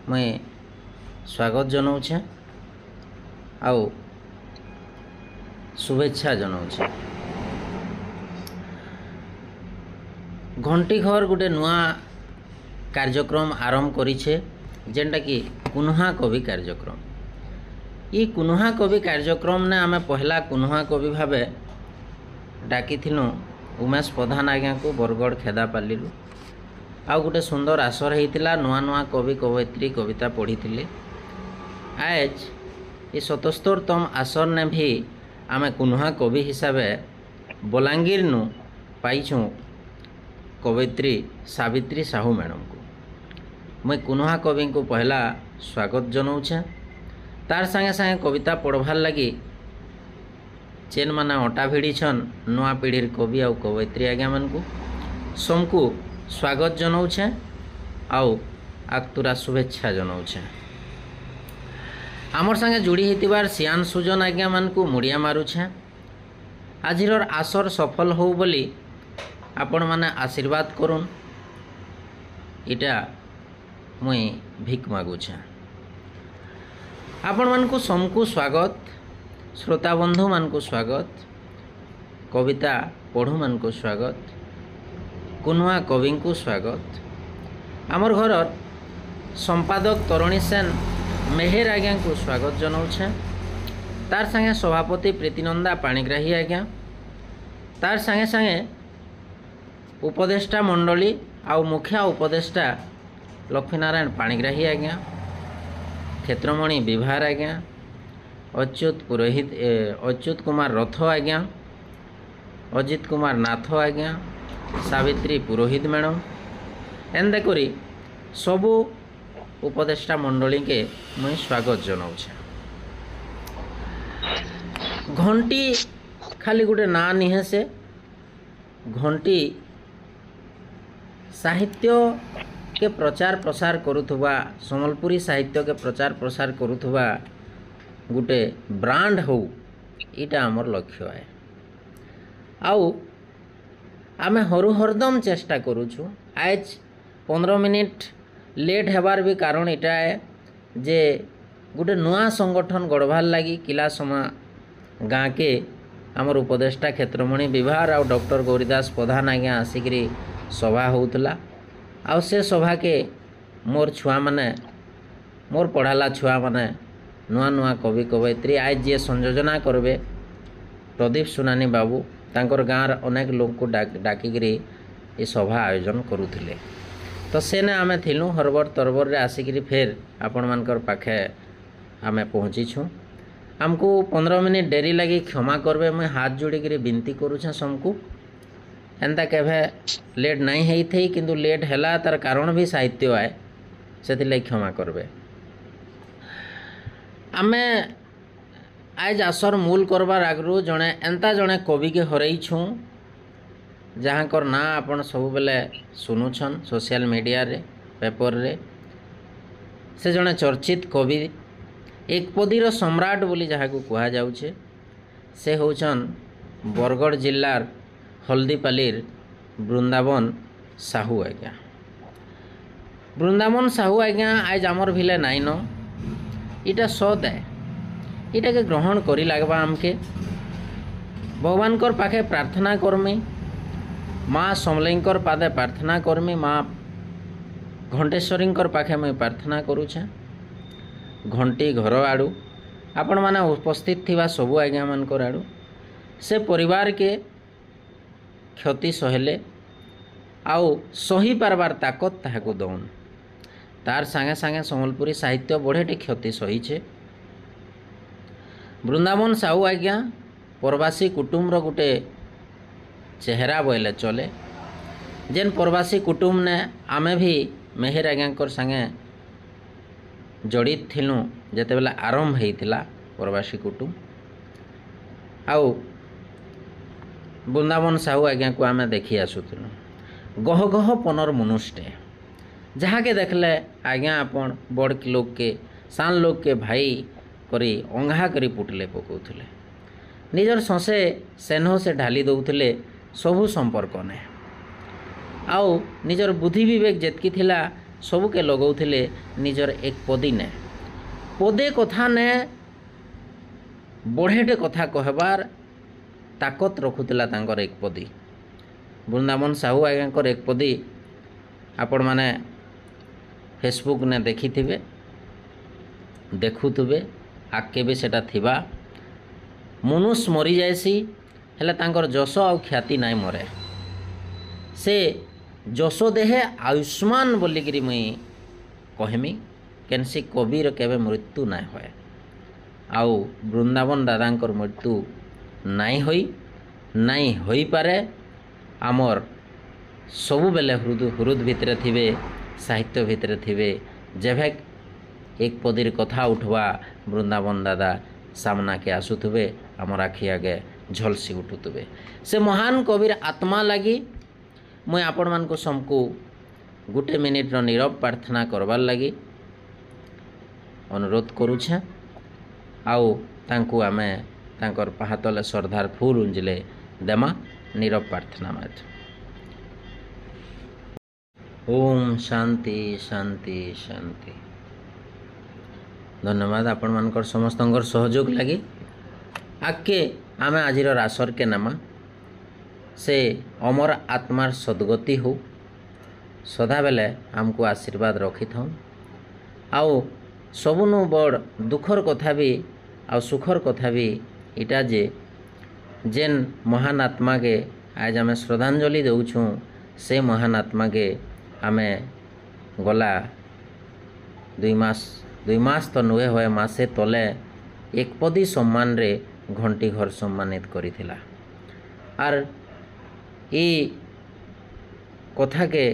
मुई स्वागत जनाऊे आउ शुभेच्छा जनाऊे। घंटी घर गोटे नुआ कार्यक्रम आरंभ करिछे जेनटा कि कुनुहा कवि कार्यक्रम। ये कुनुहा कवि कार्यक्रम ने आमे पहला कुनुहा कवि भावे डाकी उमेश प्रधान आज्ञा को बरगढ़ खेदापाली आउ गोटे सुंदर आसर होता नुआ नुआ कवि कवयित्री कविता पढ़ी थे। आज ये 77तम आसर ने भी आमे कुनुहा कवि हिसाब से बलांगीर नु पाइछू कवयित्री सावित्री साहू मैडम को। मैं कुनुहा कवि को पहला स्वागत जनाऊे। तार संगे संगे कविता पढ़वार लगी जेन माने अटा भिड़ीछन नुआ पीढ़ी कवि आउ कवयित्री आज्ञा मन को सबको स्वागत जनाऊे आउ आक्तुरा शुभेच्छा जनाऊे। आमर संगे जोड़ी होतिबार सियान सुजन आज्ञा मन को मुड़िया मारुछे। आजिर आसर सफल हो बोली आपण माने आशीर्वाद करुन इटा मुई भिक मागुछे। आपण मान को सबको स्वागत, श्रोता बंधु मान को स्वागत, कविता पढ़ू मान को स्वागत, कुनुआ कवि को स्वागत। आमर घर संपादक तरुणी सेन मेहर आज्ञा को स्वागत जनाऊे। तार संगे सभापति प्रीतिनंदा पाणिग्राही आज्ञा, तार संगे संगे उपदेष्टा मंडली आउ मुखिया उपदेष्टा लक्ष्मीनारायण पाणिग्राही आज्ञा, क्षेत्रमणि विभार आज्ञा, अच्युत कुमार रथ आज्ञा, अजित कुमार नाथ आज्ञा, सावित्री पुरोहित मैडम एंदे करी सबू उपदेष्टा मंडली के मुझे स्वागत जनाऊे। घंटी खाली गोटे ना निहे से घंटी साहित्य के प्रचार प्रसार करुथुबा, संबलपुरी साहित्य के प्रचार प्रसार करुथुबा गोटे ब्रांड हो इटा आमर लक्ष्य है। आउ आमे हरू हरदम चेष्टा करुछु। आज 15 मिनिट लेट हेबार भी कारण इटा है जे गोटे नुआ संगठन गढ़वार लगी किला समा गाँ के आमर उपदेष्टा क्षेत्रमणि विभार आउ डॉक्टर गौरीदास प्रधान आज्ञा आसिकी सभा होउतला। आउ से सभा के मोर छुआ माने मोर पढ़ाला छुआ माने नुआ नुआ कवि कवयित्री आज जे संयोजना करबे प्रदीप सुनानी बाबू तांकर गाँव अनेक लोग को डाकिकी ये सभा आयोजन करुथिले। तो सेने आमे थिलु हरबर तरबर रे आसिकी फेर आपण मानकर पाखे आमे पहुँचीछू। हमको 15 मिनिट डेरी लगी क्षमा करबे। मैं हाथ जोड़ी विनती करुछे सबको एंता केभे लेट नहीं है थी किंतु लेट हैला तार कारण भी साहित्य आए से क्षमा करबे। आमे आज आसर मूल करबार आगरू जड़े एंता जड़े कवि के हरई छूँ जहाँ कर ना आपण सब बेले सुनुछन सोशल मीडिया रे पेपर रे। से जड़े चर्चित कवि एक पदीर सम्राट बोली जहाँ को कहा जाउछे से होचन बरगढ़ जिल्लार हल्दीपालीर वृंदावन साहू आज्ञा। वृंदावन साहू आज्ञा आज आमर भिले नाई न इटा सद है। इटा के ग्रहण करी लागबा आमके भगवान कर पाखे प्रार्थना करमी, माँ समलेंकर पादे प्रार्थना करमी, माँ घंटेश्वरी पाखे मैं प्रार्थना करुछे। घंटी घर आड़ू आपण माने उपस्थित थिबा सबु आज्ञा मानकर आड़ू से परिवार के क्षति सहले आउ सही पारबार ताकत ताहाको दौन। तार संगे संगे संबलपुरी साहित्य बढ़ेटी क्षति सहीचे। वृंदावन साहू आज्ञा प्रवासी कुटुम्बर गोटे चेहरा बोले चले जेन प्रवासी कुटुम्ब ने आमे भी मेहर आज्ञा संगे जड़ित थिलु जेते बेला आरंभ होइतिला प्रवासी कुटुम्ब। आउ वृंदावन साहू आज्ञा को आमे देखी आसुथिलु गह गह पनर मनुष्टे जहाँ के देखले आज्ञा आपण बड़ लोग के सान लोग के भाई करी अंघा करी पुटले पकाउथिले निजर ससे सेनो से ढाली दौथिले सबू संपर्क ने आउ निजर बुद्धि विवेक जेतकी थिला सबुके लगौथिले निजर एक पदी ने पदे कथा ने बढ़ेटे कथा कहबार ताकत रखुला तांकर एक पदी। वृंदावन साहू आज्ञाकर एक पदी आपण माने फेसबुक ने देखिथिबे देखुथुबे आगे भी सेटा थिबा। मनुष्य मरी जाएसी हेले तांकर जश आ ख्याति नाई मरे से जश देहे आयुष्मान बोलिकी मुई कहमी केनसी कविर केवे मृत्यु नाई होए आउ वृंदावन दादांकर मृत्यु नाई होई पारे। आमर सबु बेले हृद भितरे थिबे साहित्य भितरे थिबे जेभे एक पदीर कथा उठवा वृंदावन दादा सामना के आसुथुबे आमर आखि आगे झलसी उठुथुबे। से महान कविर आत्मा लगी मुई आपण मानक समकु गोटे मिनिट नीरव प्रार्थना करबार लगी अनुरोध करुछे। आउ तांकु आमे तांकर पहातले श्रद्धार फूल उंजिले देमा नीरव प्रार्थना माध्यम। ओम शांति शांति शांति। धन्यवाद आपण मानकर समस्तंकर सहयोग लगी। आके आमे आजिर रासर के नामा से अमर आत्मार सद्गति हो सदा बेले आमको आशीर्वाद रखी था। आउ सबुनु बड़ दुखर कथा भी आ सुखर कथा भी इटा जे जेन महान आत्मा के आज आमे श्रद्धांजलि दउछूँ से महान आत्मा के आमे गला 2 मास तो नुहे हुए मासे तले एक पदी सम्मान रे घंटी घर सम्मानित करिथिला। आर ई कथा के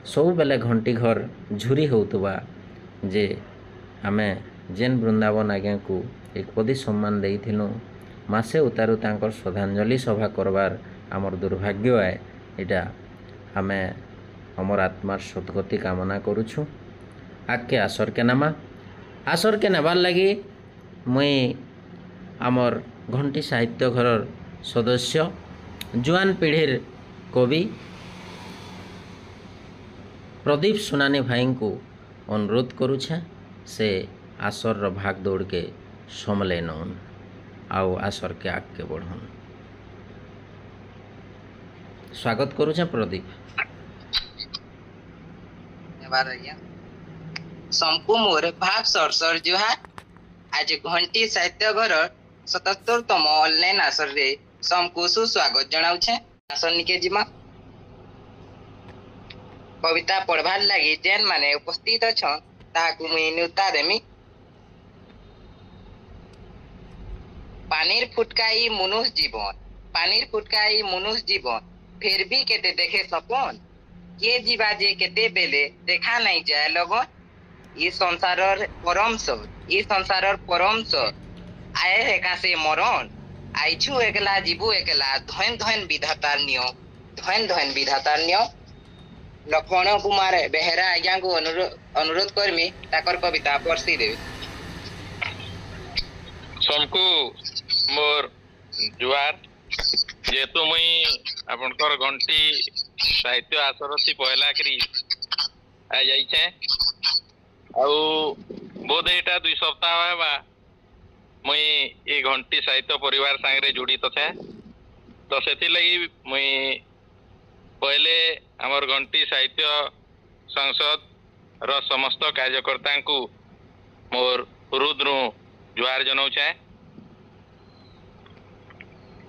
सब बेले घंटी घर झुरी होतुबा जे आमे जेन वृंदावन आज्ञा को एक पदी सम्मान देइथिलु मासे उतारू तांकर श्रद्धांजलि सभा करबार आमर दुर्भाग्य है। इटा आमे अमर आत्मार सद्गति कामना करुछु। आके आसर के नामा आसर के नेबार लगी मुई आमर घंटी साहित्य घर सदस्य जुआन पीढ़ीर कवि प्रदीप सुनानी भाई को अनुरोध करुछे से आसर भाग दौड़ के समले नौन आउ आसर के आग के बढ़न। स्वागत करुछे प्रदीप। समकु मोर भाव सरसर जुहा आज घंटी साहित्य घर 77तम ऑनलाइन आसर रे समकु सुस्वागत जनाउछे। आसर निके जिमा कविता पढ़बार लागि जेन माने उपस्थित अछन ताहाकु मुई न्यूता देमी। पानीर फुटकाई मनुष्य जीवन पानीर फुटकाई मनुष्य जीवन फिर भी केते देखे सपन ये जीवा जे केते बेले देखा नहीं जाए लगन। ई संसारर परम सर आए हेका से मरण आइछु एकला जीवु एकला धन धन विधातार नियम। लक्ष्मण कुमार बेहरा आज्ञा को अनुरोध करमी ताकर कविता पढ़सी देवी। समकु मोर जुआर जेतु मुई आपनकर घंटी साहित्य आसरती पहला करी आ जाइछे आउ बोधे एटा 2 सप्ताह हेबा मुई ए घंटी साहित्य परिवार संगे जुड़ित छे। तो सेति लगी मुई पहले हमर घंटी साहित्य संसद र समस्त कार्यकर्ता को मोर रुद्र जुआर जनाउछे।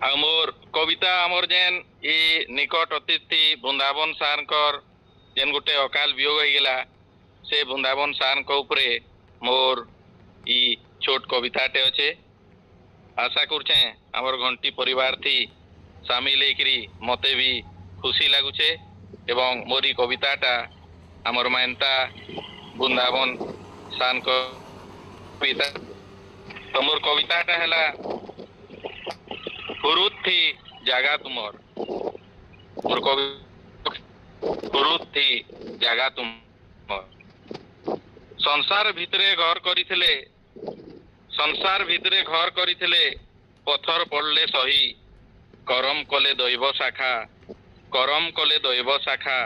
आ मोर कविता आमर जेन ये निकट अतिथि वृंदावन सारकर जेन गोटे अकाल वियोग हो गला से वृंदावन सार उपरे मोर ई छोट कविताटे अच्छे। आशा करछे आमर घंटी परिवार थी सामिल होकरी मते भी खुशी लगुचे एवं मोरी कविताटा आमर मानता वृंदावन सार कविता। तो मोर कविताटा है हुरुत थी जागा तुमर मोर कवि हुरुत थी जागा तुमर। संसार भितरे घर करिथिले पत्थर पड़ले सही करम कले दैव शाखा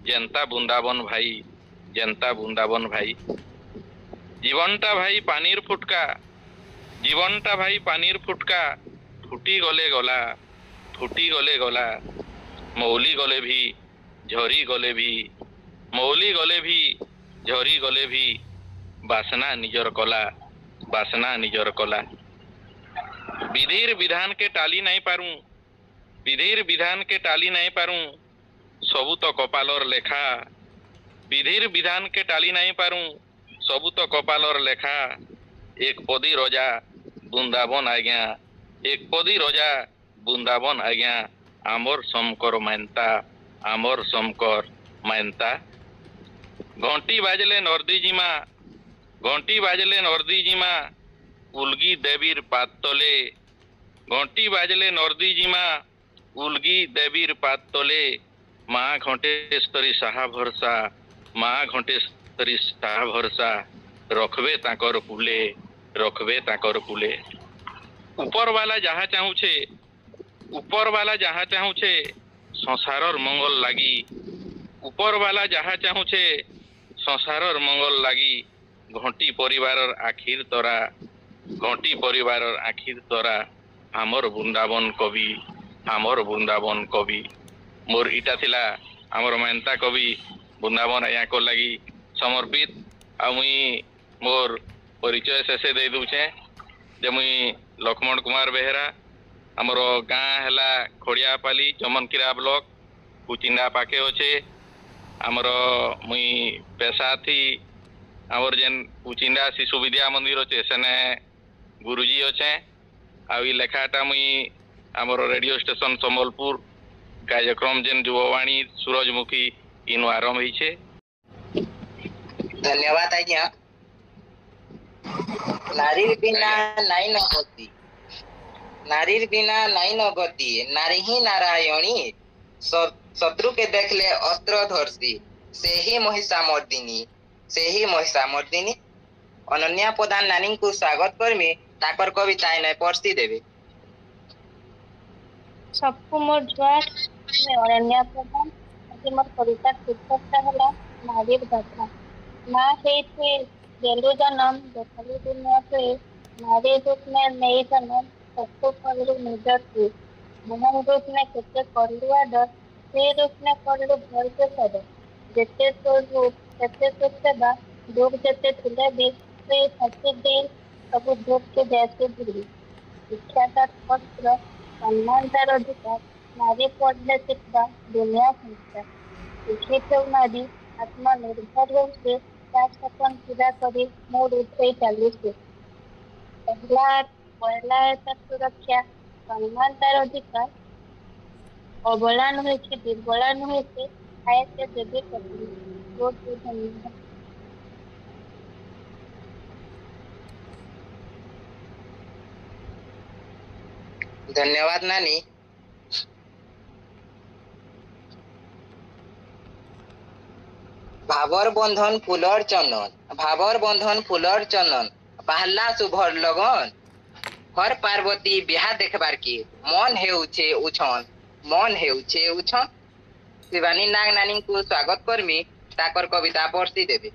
जेंता वृंदावन भाई जेंता वृंदावन भाई जीवनटा भाई पानीर फुटका जीवनटा भाई पानीर फुटका फुटी गले गला फुटी गले गला मौली गले भी झरी गले भी मौली गले भी झरी गले भी बासना निजर कला बासना निजर कला विधिर विधान के टाली नहीं पारूं विधिर विधान के टाली नहीं पारूं सबू तो कपालर लेखा विधिर विधान के टाली नहीं पारूं सबू तो कपालर लेखा एक पदी रोजा वृंदावन आज्ञा एक पदी रोजा वृंदावन आज्ञा आमर समकर मानता आमर समकर मानता घंटी बाजले नर्दी जिमा घंटी बाजले नर्दी जिमा उलगी देवीर पातले घंटी बाजले नर्दी जिमा उलगी देवीर पातले माँ घंटेश्वरी साहा भरसा माँ घंटेश्वरी साहा भरसा रखबे ताकर कुले रखबे ताकर कुले ऊपर वाला जहाँ चाहूछे ऊपर वाला जहाँ चाहूछे संसारर मंगल लागी ऊपर वाला जहाँ चाहूछे संसारर मंगल लागी घंटी परिवारर आखिर तरा घंटी परिवारर आखिर तरा आमर वृंदावन कवि आमर वृंदावन कवि मोर इटा थिला आमर मानता कवि वृंदावन आया को लगी समर्पित आ मुई मोर परिचय शेषे दे दूचे जे मुई लक्ष्मण कुमार बेहरा आमर गाँ हैला खोड़ियापाली चमनकिरा ब्लॉक कुचिंडा पाखे अच्छे आमर मुई पेशा थी आमर जेन कुचिंडा शिशु विद्या मंदिर अच्छे सेने गुरुजी अच्छे आई लेखाटा मुई आमर रेडियो स्टेशन संबलपुर कार्यक्रम जेन युववाणी सूरजमुखी इन आरंभ होइछे। धन्यवाद आज्ञा। नारीर बिना नाई न गति नारीर बिना नाई न गति नारी ही नारायणी शत्रु के देखले अस्त्र धरसी से ही महिषा मर्दिनी अनन्या प्रधान नानी को स्वागत करमी ताकर कविता ने परसी देवे। सबको मोर जुआर में अनन्या प्रधान आज मोर कविता शीर्षक हला नारीर गाथा माँ है थे गेलु जन्म देखलु दुनिया पे नारी रूप में नई जन्म सबको करलु निजर तू मोहन रूप में केते करलु आदर से रूप में करलु घर के सदर जेते तो रूप केते तो सेवा दुख जेते थिले भी से हसी दे सब दुख के जैसे भूली शिक्षा का वस्त्र सम्मान का अधिकार नारी पढ़ने शिक्षा दुनिया संस्कार शिक्षित नारी आत्मनिर्भर हो से सपन पूरा करी मोर उठे चालू से पहला है सुरक्षा सम्मान तार अधिकार अबला नुहे दुर्बला नुहे से आय से देवी करी बहुत बहुत धन्यवाद। धन्यवाद नानी। भावर बंधन फुलर चंदन पहला सुभर लगन हर पार्वती बिहा देखबार की मन हेउछे उछन शिवानी नाग नानी को स्वागत करमी ताकर कविता परसी देवे।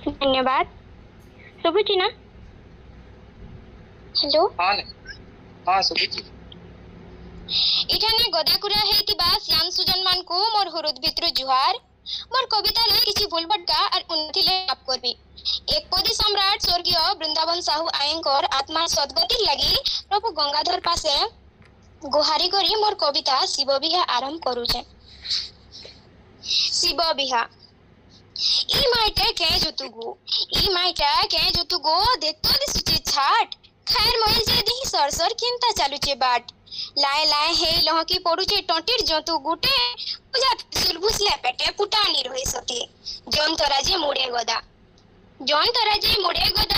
धन्यवाद। शुभुची ना हेलो हाँ शुभुची इठाने गदाकुरा हेतिबा श्याम सुजन मान को मोर हृदय भितर जुहार मोर कविता रे किछि भूलभटका और उन्नति ले आप करबी एक पदी सम्राट स्वर्गीय वृंदावन साहू आयंकर आत्मा सद्गति लगी प्रभु गंगाधर पासे गुहारी करी मोर कविता शिव बिहा आरंभ करू छे। शिव बिहा ई माइटे के जुतुगो देतो दिसुचे छाट खैर मोइल जे दी सरसर केनता चालुचे बाट लाए लाए हे लहकी पडुचे टंटीर जंतु गुटे पूजा सुलभुसले पेटे फुटानी रही सती जन तराजे मुड़े गदा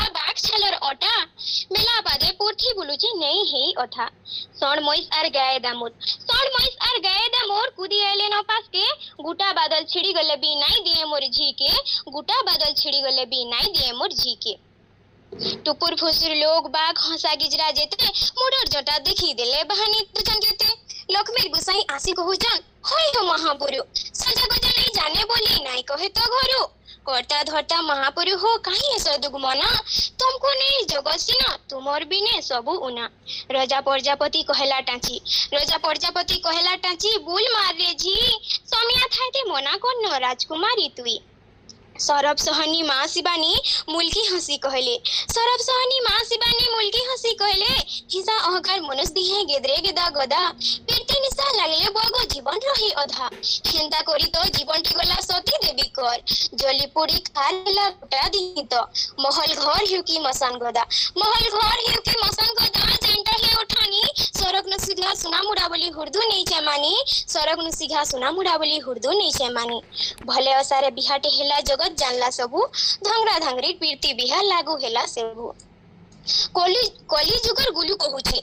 बाक छलर ओटा मेला बादे पोथी बुलुचे नहीं हे ओठा सण मोइस आर गाय दामोर कुदी आइले न पास के गुटा बादल छिड़ी गले भी नहीं दिए मोर झी के टुपुर फुसुर लोग बाग हंसा गिजरा जेते मुडर जटा देखी देले बहानी तुजन जेते लक्ष्मी गुसाई आसी कहू जान होय हो महापुरु सजा गजा नहीं जाने बोली नहीं कहे तो घरू कर्ता धर्ता महापुरु हो कहीं सदुग मना तुमको नहीं जगसी ना तुमर भी ने सबु उना राजा प्रजापति कहला टांची बुल मार रे जी समिया थाई ते मना करनो राजकुमारी तुई सरब सहनी माँ शिवानी मुल्की हंसी कहले हिसा अहंकार मनुष्य दिहे गेदरे गेदा गदा पेटे निशा लागले बगो जीवन रही अधा हेंदा करी तो जीवन टी गला सती देवी कर जली पोड़ी खाला लुटा दी तो महल घर हिउ की मसान गदा जेंटा हे उठानी सरक न सीधा सुना मुड़ा बोली हुर्दू नहीं छे मानी भले असारे बिहाटे हेला जगत जानला सबु धंगरा धंगरी पीरती बिहा लागू हेला सेबु कली जुगर गुलु कहूची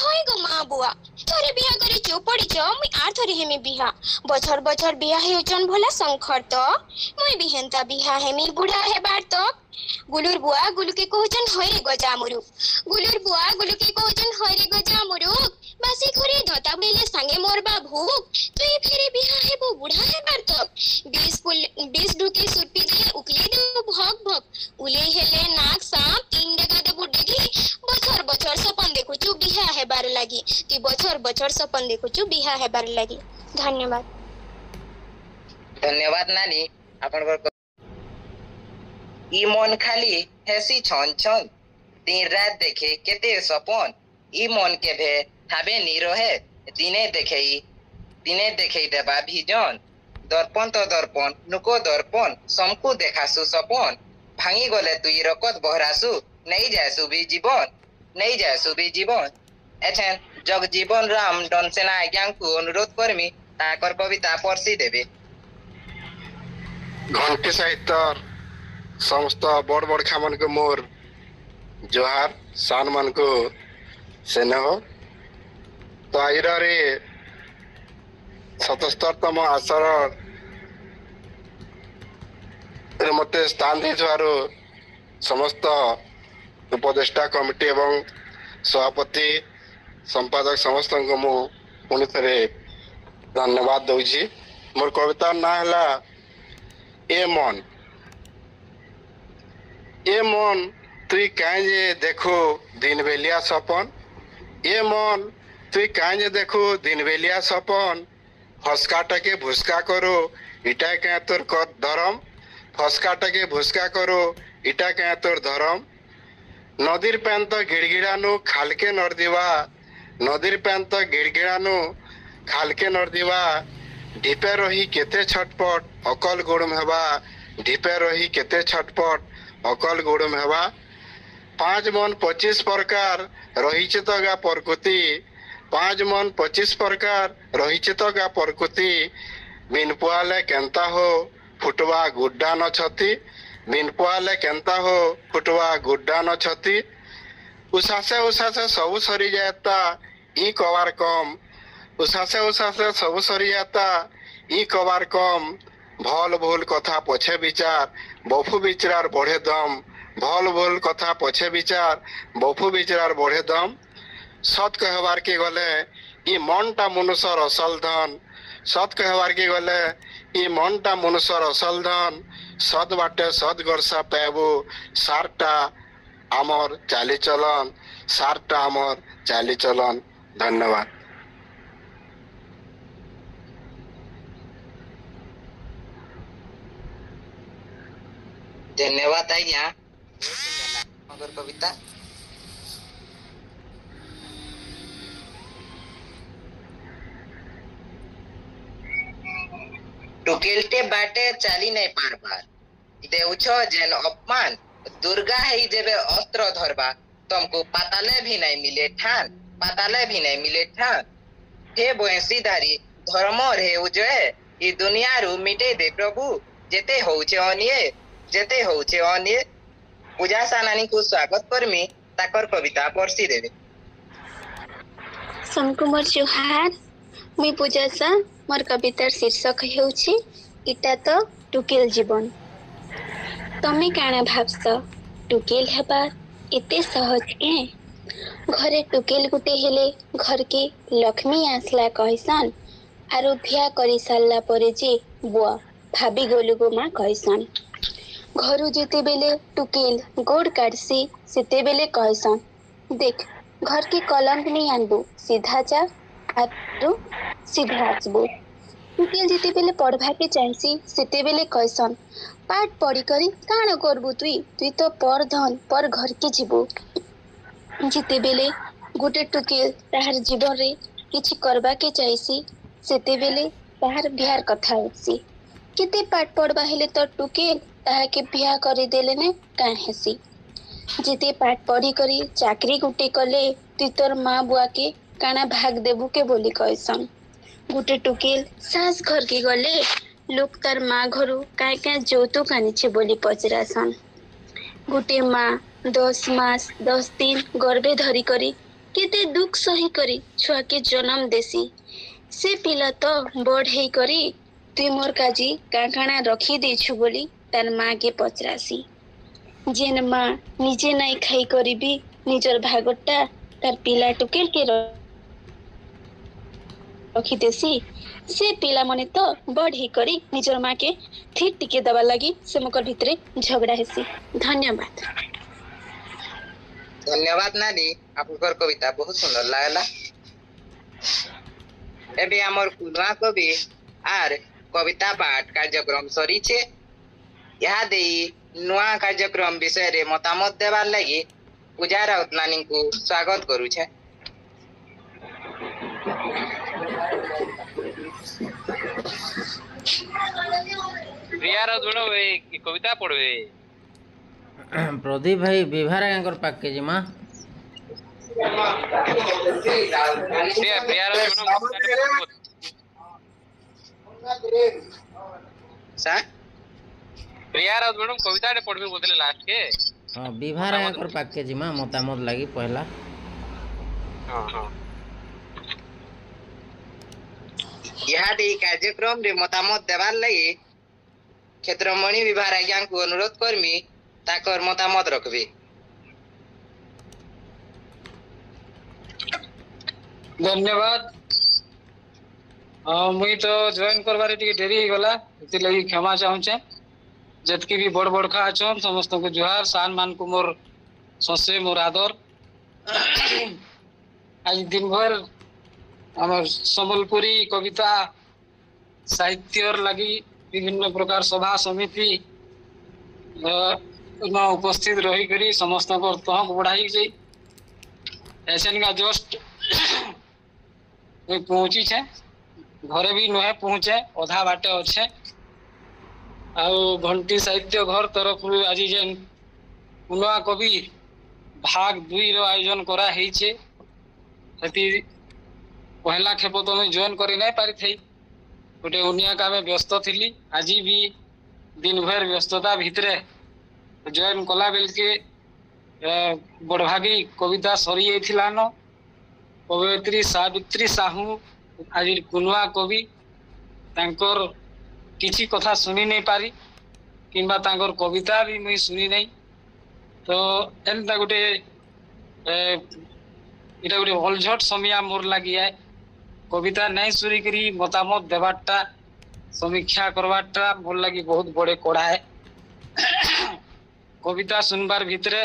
होय गो मां बुआ थोरे बिहा करे चो पड़ी छ मुई आर थोरे हेमी बिहा बछर बिहा हेउचन भला संखर तो मुई बिहेंता बिहा हेमी बुढ़ा हेबार तो गुलुर बुआ गुलु के कहूचन होय रे गजा मुरु बासी घरे धता बेले संगे मोरबा भूख तो ये फेरे बिहा हेबो बुढ़ा हेबार तो 20 ढुकी सुटपी दे उकली दे भग उले हेले नाक सांप 3 डेगा दे बुड्डी बछर सपन देखुचु बिहा हेबार लागी ती बछर सपन देखुचु बिहा हेबार लागी धन्यवाद नानी आपण ई मन खाली हेसी छन दिन रात देखे केते सपन ई मन के भे थाबे नी रहे दिने देखे देबा भिजन दर्पण तो दर्पण नुको दर्पण समकु देखासु सपन भांगी गले तुई रकत बहरासु नहीं जासु भी जीवन एथेन जगजीवन राम डनसेना आज्ञा को अनुरोध करमी ताकर कविता परसी देबे घंटी साहित्य समस्त बड़ खामन को मोर जोहार सान मन को स्नेह तो आईर 77तम आसर मत स्थान दे समस्त उपदेष्टा कमिटी एवं सभापति संपादक समस्त को मु पुणी थे धन्यवाद दौची मोर कविता ना है ए मन तुई कहीं देखो दिन बेलिया सपन ए मन तुई कहीं देखो दिन बेलिया सपन फसकाटा के भुसका करो इटा क्या तोर धरम फसकाटा के भुसका करो इटा क्या तोर धरम नदीर पैन तो गिड़गिड़ानु खालके नर्दिवा नदीर पैन तो गिड़गिड़ानु खालके नर्दिवा ढिपे रही केते छटपट अकल गुड़म हेबा ढिपे रही केते छटपट अकल गुड़म हेबा 5 मन 25 प्रकार रहीचे तो गा प्रकृति 5 मन 25 प्रकार रहीचे तो गा प्रकृति बिन पुआले केंता हो फुटवा गुड्डा न छती बिन पुआले केंता हो फुटवा गुड्डा न छती उसासे सब सरी जाता ई कवार कम उसासे सब सरी जाता ई कवार कम भल भूल कथा पछे विचार बफु विचार बढ़े दम भल भूल कथा पछे विचार बफु विचार बढ़े दम सत कहवार के गले ई मनटा मनुष्यर असल धन सत कहवार के गले ई मनटा मनुष्यर असल धन सद बाटे सद गर्सा पाबू सारटा आमर चाली चलन धन्यवाद धन्यवाद आज्ञा मगर कविता टुकेलते बाटे चाली नहीं पारबार देउछो जेन अपमान दुर्गा है जेबे अस्त्र धरबा तुमको पाताले भी नहीं मिले ठान हे बोएसी धारी धर्म रे उजय ई दुनिया रु मिटे दे प्रभु जेते होउछे अन्य पूजा सानानी को स्वागत करमी ताकर कविता परसी देबे संकुमर जोहार मुई पूजा सा मोर कवितार शीर्षक हेउछि इटा तो टुकेल जीवन तमे काना भाबस टुकेल हेबा एते सहज के घरे टुकेल गुटे हेले घर के लक्ष्मी आसला कहसन आरु भिया करी सारला परे जे बुआ भाभी गलु गो माँ कहसन घरु जेते बेले टुकेल गोड़ काटसी सेते बेले कहसन देख घर के कलंक नहीं आनबू सीधा जा आरु सीधा आसबू टुकेल जेते बेले पढ़वा के चाहसी सेते बेले कहसन पाठ पढ़ी करी काण करबू तुई तो पर धन पर घर के जीवू जेते बेले गोटे टुकेल ताहार जीवन रे किछि करबा के चाहसी सेते बेले ताहार बिहार कथा होसी केते पाठ पढ़वा हेले तो टुकेल ताहा के बिहा करी देले ने कान हेसी जेते पाठ पढ़ी करी चाकरी गुटे कले तुई तोर माँ बुआ के काना भाग देबू के बोली कहसन गुटे टुकेल सास घर के गले लोक तार माँ घरु काए काए যৌতুক आनिछे बोली पचरासन गुटे माँ 10 मास 10 दिन गर्भे धरी करी केते दुख सही करी छुआ के जन्म देसी से पिला तो बड़ हेई करी तुई मोर काजी काकाना रखी देछु बोली तार माँ के पचरासी जेन माँ निजे नहीं खाई करी भी निजर भागटा तार पिला टुकेल के रखी देसी से पिला मने तो बढ़ी करी निजर माँ के ठीक टिके दबा लगी से मकर भितरे झगड़ा हेसी। धन्यवाद। धन्यवाद नानी आपनकर कविता बहुत सुंदर लागला। एबे हमर कुनवा कवि आर कविता पाठ कार्यक्रम सरी छे। यहाँ दे नुआ कार्यक्रम विषय रे मतामत देवार लगी पूजा राउत नानी को स्वागत करू छे। प्रिया राउत कविता पढ़वे प्रदीप भाई विभार आगर पाक के जिमा प्रिया राउत सा प्रिया राउत मैडम कविता पढ़वे बोलते लास्ट के हाँ विभार आगर पाक के जिमा मतामत लगी पहला यहाँ दे कार्यक्रम रे मतामत देवार लगी क्षेत्रमणि विभार आज्ञा को अनुरोध करमी ताकर मतामत रखबे। धन्यवाद। मुई तो जॉइन करबारे टिके देरी हो गला इति लगी क्षमा चाहूचे जतकी भी बड़ बड़ खा अछन समस्त को जुहार सान मान को मोर ससे मोर आदर। आज दिन भर हमर संबलपुरी कविता साहित्य लगी विभिन्न प्रकार सभा समिति उपस्थित रही करी समस्त को तहक बढ़ाई जाई ऐसे का जस्ट पहुंची छे घरे भी नुहे पहुंचे अधा बाटे अच्छे आउ घंटी साहित्य घर तरफ आज जेन पुनवा कवि भाग 2 रो आयोजन करा हेचे पहला खेप तो मैं जॉइन करी नहीं पारी थी गोटे उनिया का मैं व्यस्त थी आज भी दिन भर व्यस्तता भितरे जॉइन कला बेल के बड़भागी कविता सरी न कवयित्री सावित्री साहू आज कुनुआ कवि तांकर किसी कथा सुनी नहीं पारी किंबा तांकर कविता भी मुई सुनी नहीं तो एंता गोटे इटा गोटे अलझट समिया मोर लगी है कविता नहीं सुनी करी मतामत देवाटा समीक्षा करवाटा मोर लगी बहुत बड़े कड़ा है। कविता सुनबार भितरे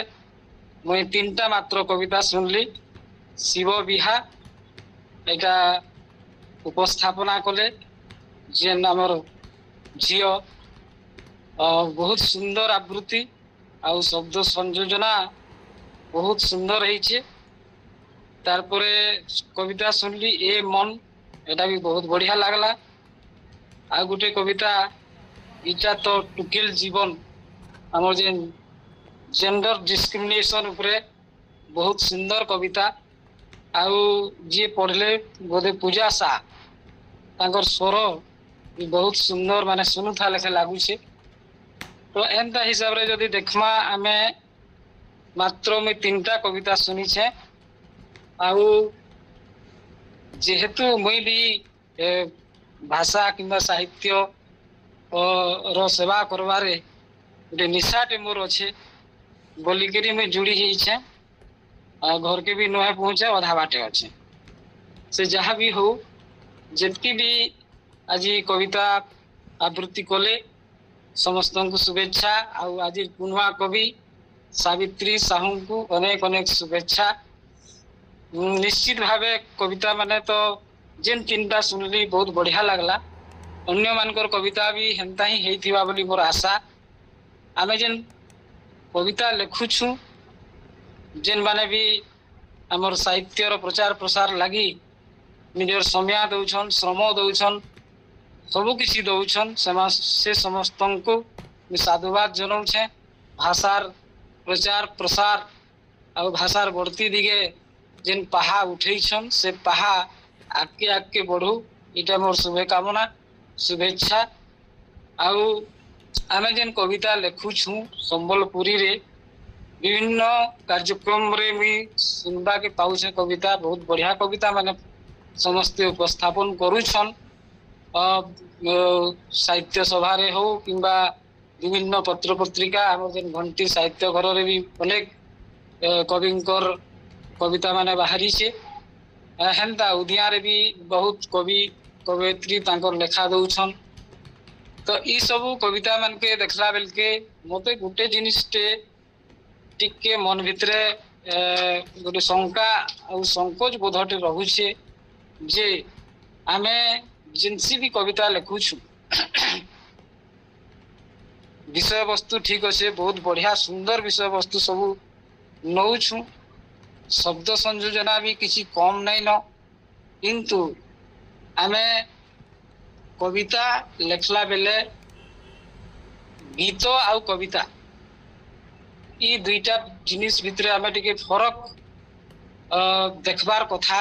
मुई 3टा मात्र कविता सुनली शिव बिहा एटा उपस्थापना कले जेन आमर झियो बहुत सुंदर आवृत्ति आउ शब्द संयोजना बहुत सुंदर है। तारपरे कविता सुनली ए मन एटा भी बहुत बढ़िया लागला। आ गोटे कविता इटा तो टुकेल जीवन आमर जेन जेंडर डिस्क्रिमिनेशन उपरे बहुत सुंदर कविता आउ जी पढ़ले बोधे पूजा सा तांकर स्वर भी बहुत सुंदर माने सुनु था लेखे लागुचे। तो एंता हिसाब रे जदी देखमा आमे मात्र में 3टा कविता सुनी छे आउ जेहेतु मुई भी भाषा किंबा साहित्य रो सेवा करवारे गोटे निशाटे मोर अच्छे बोलिकी मुई जुड़ी ही छे घर के भी नुहे पहुंचे अधा बाटे अच्छे से जहाँ भी हो ଯେତିକି ବି ଆଜି କବିତା ଆବୃତ୍ତି କଲେ ସମସ୍ତଙ୍କୁ ଶୁଭେଚ୍ଛା। ଆଉ ଆଜି ପୁନୁଆ କବି ସାବିତ୍ରୀ ସାହୁଙ୍କୁ ଅନେକ ଅନେକ ଶୁଭେଚ୍ଛା। ନିଶ୍ଚିତ ଭାବେ କବିତା ମାନେ ତ ଯେନ୍ ତିନିଟା ଶୁଣିଲି ବହୁତ ବଢିଆ ଲାଗଲା। ଅନ୍ୟ ମାନଙ୍କର କବିତା ବି ହେନ୍ତା ହିଁ ହେଇଥିବା ବୋଲି ମୋର ଆଶା। ଆମେ ଯେନ୍ କବିତା ଲେଖୁଛୁ ଯେନ୍ ମାନେ ବି ଆମର ସାହିତ୍ୟର ପ୍ରଚାର ପ୍ରସାର ଲାଗି ନିଜର ସମୟ ଦଉଛନ୍, ଶ୍ରମ ଦଉଛନ୍, ସବୁ କିଛି ଦଉଛନ୍, ସେ ସମସ୍ତଙ୍କୁ ସାଧୁବାଦ ଜଣାଉଛେ। ଭାଷାର ପ୍ରଚାର ପ୍ରସାର ଆଉ ଭାଷାର ବଢତି ଦିଗେ ଯେନ୍ ପାହା ଉଠେଇଛନ୍ ସେ ପାହା ଆଗକେ ଆଗକେ ବଢୁ, ଏଇଟା ମୋର ଶୁଭକାମନା ଶୁଭେଚ୍ଛା। ଆଉ ଆମେ ଯେନ୍ କବିତା ଲେଖୁଛୁ ସମ୍ବଲପୁରୀରେ ବିଭିନ୍ନ କାର୍ଯ୍ୟକ୍ରମରେ ବି ଶୁଣବାକେ ପାଉଛେ କବିତା, ବହୁତ ବଢିଆ କବିତା ମାନେ ସମସ୍ତେ ଉପସ୍ଥାପନ କରୁଛନ୍। ସାହିତ୍ୟ ସଭାରେ ହଉ କିମ୍ବା ବିଭିନ୍ନ ପତ୍ର ପତ୍ରିକା ଆମର ଯେନ୍ ଘଣ୍ଟି ସାହିତ୍ୟ ଘରରେ ବି ଅନେକ କବିଙ୍କର କବିତା ମାନେ ବାହାରିଛେ। ହେନ୍ତା ଉଦିଆରେ ବି ବହୁତ କବି କବୟିତ୍ରୀ ତାଙ୍କର ଲେଖା ଦଉଛନ୍। ତ ଇ ସବୁ କବିତା ମାନକେ ଦେଖିଲା ବେଲକେ ମତେ ଗୋଟେ ଜିନିଷଟେ ଟିକେ ମନ ଭିତରେ ଗୋଟେ ଶଙ୍କା ଆଉ ସଂକୋଚ ବୋଧଟେ ରହୁଛେ ଯେ ଆମେ ଜିନ୍ସି ବି କବିତା ଲେଖୁଛୁ ବିଷୟବସ୍ତୁ ଠିକ ଅଛେ, ବହୁତ ବଢିଆ ସୁନ୍ଦର ବିଷୟବସ୍ତୁ ସବୁ ନଉଛୁ, ଶବ୍ଦ ସଂଯୋଜନା ବି କିଛି କମ ନାଇଁ ନ, କିନ୍ତୁ ଆମେ କବିତା ଲେଖଲା ବେଲେ ଗୀତ ଆଉ କବିତା ଇ ଦୁଇଟା ଜିନିଷ ଭିତରେ ଆମେ ଟିକେ ଫରକ ଦେଖବାର କଥା।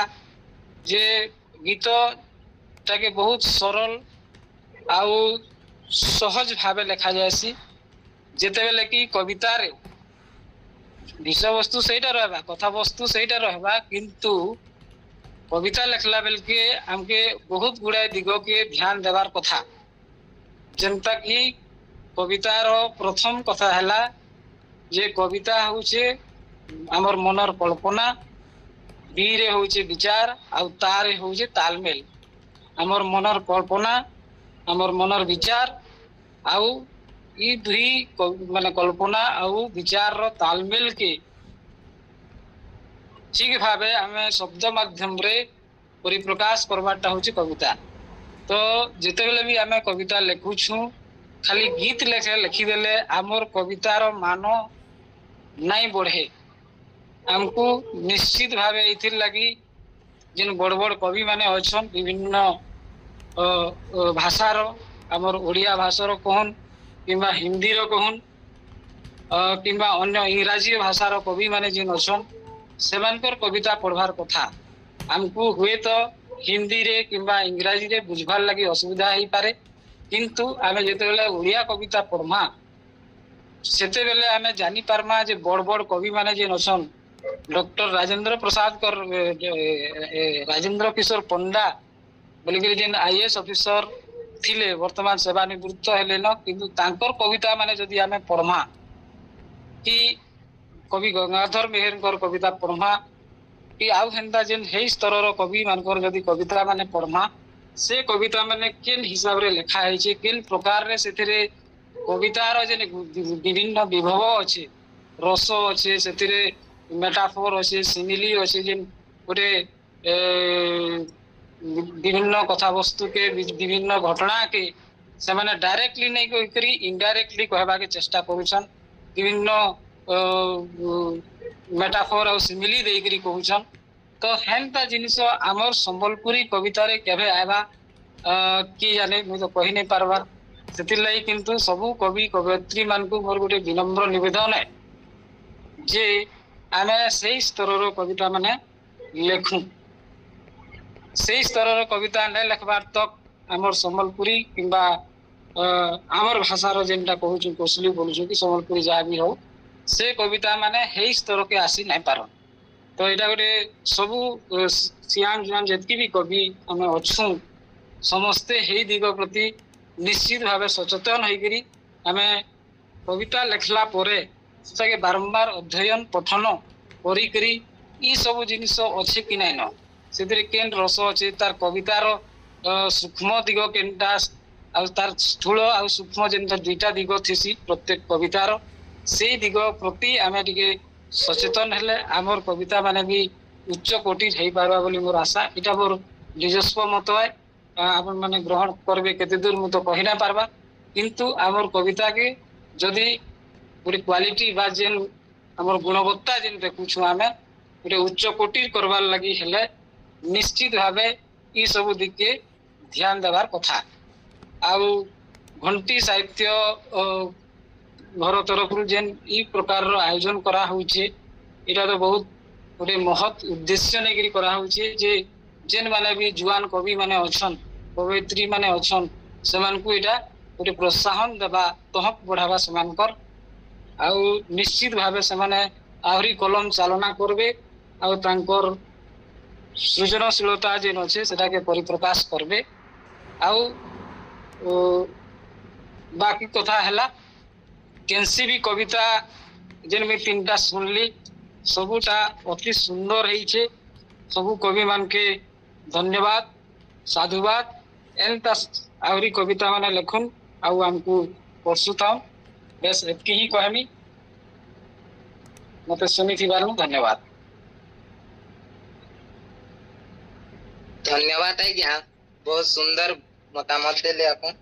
ଯେ ଗୀତ ଟାକେ ବହୁତ ସରଳ ଆଉ ସହଜ ଭାବେ ଲେଖା ଯାଏସି, ଯେତେବେଳେ କି କବିତାରେ ବିଷୟବସ୍ତୁ ସେଇଟା ରହିବା, କଥାବସ୍ତୁ ସେଇଟା ରହିବା, କିନ୍ତୁ କବିତା ଲେଖଲା ବେଲକେ ଆମକେ ବହୁତ ଗୁଡାଏ ଦିଗକେ ଧ୍ୟାନ ଦେବାର କଥା। ଯେନ୍ତା କି କବିତାର ପ୍ରଥମ କଥା ହେଲା ଯେ କବିତା ହଉଛେ ଆମର ମନର କଳ୍ପନା, ବିରେ ହଉଛେ ବିଚାର ଆଉ ତାରେ ହଉଛେ ତାଲମେଲ। ଆମର ମନର କଳ୍ପନା, ଆମର ମନର ବିଚାର ଆଉ ଇ ଦୁଇ ମାନେ କଳ୍ପନା ଆଉ ବିଚାରର ତାଲମେଲ କେ ଠିକ ଭାବେ ଆମେ ଶବ୍ଦ ମାଧ୍ୟମରେ ପରିପ୍ରକାଶ କରବାରଟା ହଉଛି କବିତା। ତ ଯେତେବେଳେ ବି ଆମେ କବିତା ଲେଖୁଛୁ ଖାଲି ଗୀତ ଲେଖିଦେଲେ ଆମର କବିତାର ମାନ ନାଇଁ ବଢେ। ଆମକୁ ନିଶ୍ଚିତ ଭାବେ ଏଇଥିର ଲାଗି ଯେନ୍ ବଡ ବଡ କବି ମାନେ ଅଛନ୍ ବିଭିନ୍ନ ଭାଷାର, ଆମର ଓଡିଆ ଭାଷାର କହନ୍ କିମ୍ବା ହିନ୍ଦୀର କହନ୍ କିମ୍ବା ଅନ୍ୟ ଇଂରାଜୀ ଭାଷାର କବି ମାନେ ଯେନ୍ ଅଛନ୍ ସେମାନଙ୍କର କବିତା ପଢବାର କଥା। ଆମକୁ ହୁଏତ ହିନ୍ଦୀରେ କିମ୍ବା ଇଂରାଜୀରେ ବୁଝବାର ଲାଗି ଅସୁବିଧା ହେଇପାରେ, କିନ୍ତୁ ଆମେ ଯେତେବେଳେ ଓଡିଆ କବିତା ପଢମା ସେତେବେଳେ ଆମେ ଜାଣିପାରମା ଯେ ବଡ ବଡ କବି ମାନେ ଯେନ୍ ଅଛନ୍ ଡକ୍ଟର ରାଜେନ୍ଦ୍ର ପ୍ରସାଦ ରାଜେନ୍ଦ୍ର କିଶୋର ପଣ୍ଡା ବୋଲିକିରି ଯେନ୍ IAS ଅଫିସର ଥିଲେ, ବର୍ତ୍ତମାନ ସେବାନିବୃତ୍ତ ହେଲେ ନ, କିନ୍ତୁ ତାଙ୍କର କବିତା ମାନେ ଯଦି ଆମେ ପଢମା କି କବି ଗଙ୍ଗାଧର ମେହେରଙ୍କର କବିତା ପଢମା କି ଆଉ ହେନ୍ତା ଯେନ୍ ହେଇ ସ୍ତରର କବି ମାନଙ୍କର ଯଦି କବିତା ମାନେ ପଢମା, ସେ କବିତା ମାନେ କେନ୍ ହିସାବରେ ଲେଖା ହେଇଛି, କେନ୍ ପ୍ରକାରରେ ସେଥିରେ କବିତାର ଯେନ୍ ବିଭିନ୍ନ ବିଭବ ଅଛି, ରସ ଅଛି, ସେଥିରେ ମେଟାଫୋର ଅଛି, ସିମିଲି ଅଛି, ଯେନ୍ ଗୋଟେ ବିଭିନ୍ନ କଥାବସ୍ତୁ କେ ବିଭିନ୍ନ ଘଟଣା କେ ସେମାନେ ଡାଇରେକ୍ଟଲି ନେଇ କହିକରି ଇନଡାଇରେକ୍ଟଲି କହିବାକେ ଚେଷ୍ଟା କରୁଛନ୍। ବିଭିନ୍ନ ମେଟାଫୋର ଆଉ ସିମିଲି ଦେଇକରି କହୁଛନ୍। ତ ହେନ୍ତା ଜିନିଷ ଆମର ସମ୍ବଲପୁରୀ କବିତାରେ କେବେ ଆଇବା କି ଜାନେ, ମୁଁ ତ କହି ନାଇଁ ପାରବାର। ସେଥିର୍ଲାଗି କିନ୍ତୁ ସବୁ କବି କବୟିତ୍ରୀ ମାନଙ୍କୁ ମୋର ଗୋଟେ ବିନମ୍ର ନିବେଦନ है ଯେ ଆମେ ସେଇ ସ୍ତରର କବିତା ମାନେ ଲେଖୁ। ସେଇ ସ୍ତରର କବିତା ନାଇଁ ଲେଖବାର ତକ ଆମର ସମ୍ବଲପୁରୀ କିମ୍ବା ଆମର ଭାଷାର ଯେନ୍ଟା କହୁଛୁ କୋଶଲି ବୋଲୁଛୁ କି ସମ୍ବଲପୁରୀ ଯାହା ବି ହଉ, ସେ କବିତା ମାନେ ହେଇ ସ୍ତରକେ ଆସି ନାଇଁ ପାରନ୍। ତ ଏଇଟା ଗୋଟେ ସବୁ ସିଆନ ଜୁଆନ ଯେତିକି ବି କବି ଆମେ ଅଛୁ ସମସ୍ତେ ହେଇ ଦିଗ ପ୍ରତି ନିଶ୍ଚିତ ଭାବେ ସଚେତନ ହେଇକରି ଆମେ କବିତା ଲେଖିଲା ପରେ ସେଟାକେ ବାରମ୍ବାର ଅଧ୍ୟୟନ ପଠନ କରିକରି ଇ ସବୁ ଜିନିଷ ଅଛି କି ନାଇଁ ନ, ସେଥିରେ କେନ୍ ରସ ଅଛି, ତାର କବିତାର सूक्ष्म दिग केनटा आ तार स्थूल आ सूक्ष्म जेनटा दुईटा दिग थिसी प्रत्येक कवितार से दिग प्रति आमे टिके सचेतन हेले आमर कविता माने भी उच्च कोटि हेई पारबा बोली मोर आशा इटा मोर निजस्व मत है आपण माने ग्रहण करबे केते दूर मु तो कहि ना पारबा किंतु आमर कविता के जदि गोटे क्वालिटी बा जेन आमर गुणवत्ता जेन देखुछु आमे गोटे उच्च कोटि करबार लगी हेले निश्चित भावे ई सब दिके ध्यान देवार कथा आउ घंटी साहित्य घर तरफ जेन ई प्रकार रो आयोजन करा होउचे इटा तो बहुत गोटे महत उद्देश्य नेगिरी करा होउचे जे जेन माने भी जुआन कवि माने अछन कवयित्री माने अछन समान को इटा गोटे प्रोत्साहन देबा तहक बढ़ावा समानकर आउ निश्चित भावे समाने आहरी कलम चालना करबे आउ तांकर सृजनशीलता जेन अच्छे सेटा के परिप्रकाश करबे आउ बाकी कथा हैला केनसी भी कविता जेन में तीनटा सुनली सबुटा अति सुंदर है सबु कवि मान के धन्यवाद साधुवाद एनता आहरी कविता माने लेखुन आउ हमको पढ़सुता बस एतकी ही कहमी मते सुनी थिबारु धन्यवाद धन्यवाद आज्ञा बहुत सुंदर मतामत देले आपण